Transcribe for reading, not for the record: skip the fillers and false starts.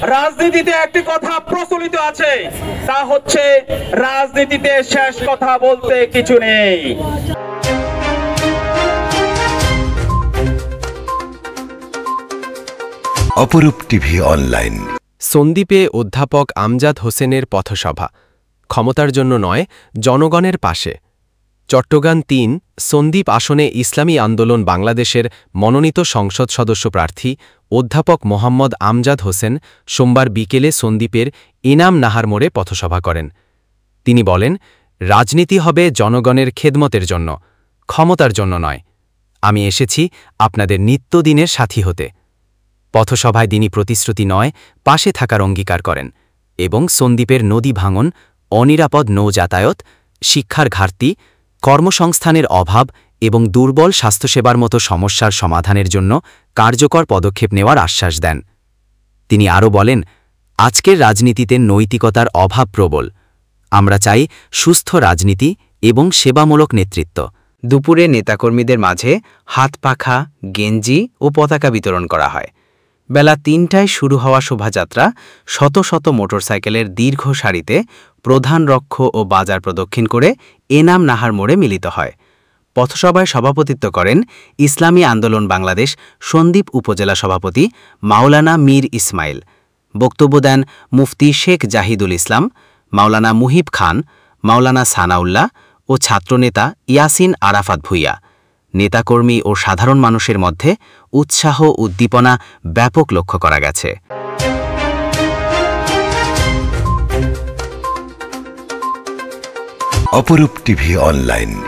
রাজনীতিতে একটি কথা প্রচলিত আছে, তা হচ্ছে রাজনীতিতে শেষ কথা বলতে কিছু নেই। অপরূপ টিভি অনলাইন। সন্দ্বীপে অধ্যাপক আমজাদ হোসেনের পথসভা, ক্ষমতার জন্য নয়, জনগণের পাশে। চট্টগ্রাম ৩ সন্দ্বীপ আসনে ইসলামী আন্দোলন বাংলাদেশের মনোনীত সংসদ সদস্য প্রার্থী অধ্যাপক মোহাম্মদ আমজাদ হোসেন সোমবার বিকেলে সন্দ্বীপের ইনাম নাহার মোড়ে পথসভা করেন। তিনি বলেন, রাজনীতি হবে জনগণের খেদমতের জন্য, ক্ষমতার জন্য নয়। আমি এসেছি আপনাদের নিত্যদিনের সাথী হতে। পথসভায় তিনি প্রতিশ্রুতি নয়, পাশে থাকার অঙ্গীকার করেন এবং সন্দ্বীপের নদী ভাঙন, অনিরাপদ নৌ যাতায়াত, শিক্ষার ঘাটতি, কর্মসংস্থানের অভাব এবং দুর্বল স্বাস্থ্যসেবার মতো সমস্যার সমাধানের জন্য কার্যকর পদক্ষেপ নেওয়ার আশ্বাস দেন। তিনি আরও বলেন, আজকের রাজনীতিতে নৈতিকতার অভাব প্রবল। আমরা চাই সুস্থ রাজনীতি এবং সেবামূলক নেতৃত্ব। দুপুরে নেতাকর্মীদের মাঝে হাত পাখা, গেঞ্জি ও পতাকা বিতরণ করা হয়। বেলা ৩টায় শুরু হওয়া শোভাযাত্রা শত শত মোটরসাইকেলের দীর্ঘ সারিতে প্রধান রক্ষ ও বাজার প্রদক্ষিণ করে এনাম নাহার মোড়ে মিলিত হয়। পথসভায় সভাপতিত্ব করেন ইসলামী আন্দোলন বাংলাদেশ সন্দ্বীপ উপজেলা সভাপতি মাওলানা মীর ইসমাইল। বক্তব্য দেন মুফতি শেখ জাহিদুল ইসলাম, মাওলানা মুহিব খান, মাওলানা সানাউল্লাহ ও ছাত্রনেতা ইয়াসিন আরাফাত ভুইয়া। নেতাকর্মী ও সাধারণ মানুষের মধ্যে উৎসাহ উদ্দীপনা ব্যাপক লক্ষ্য করা গেছে। অপরূপ টিভি অনলাইন।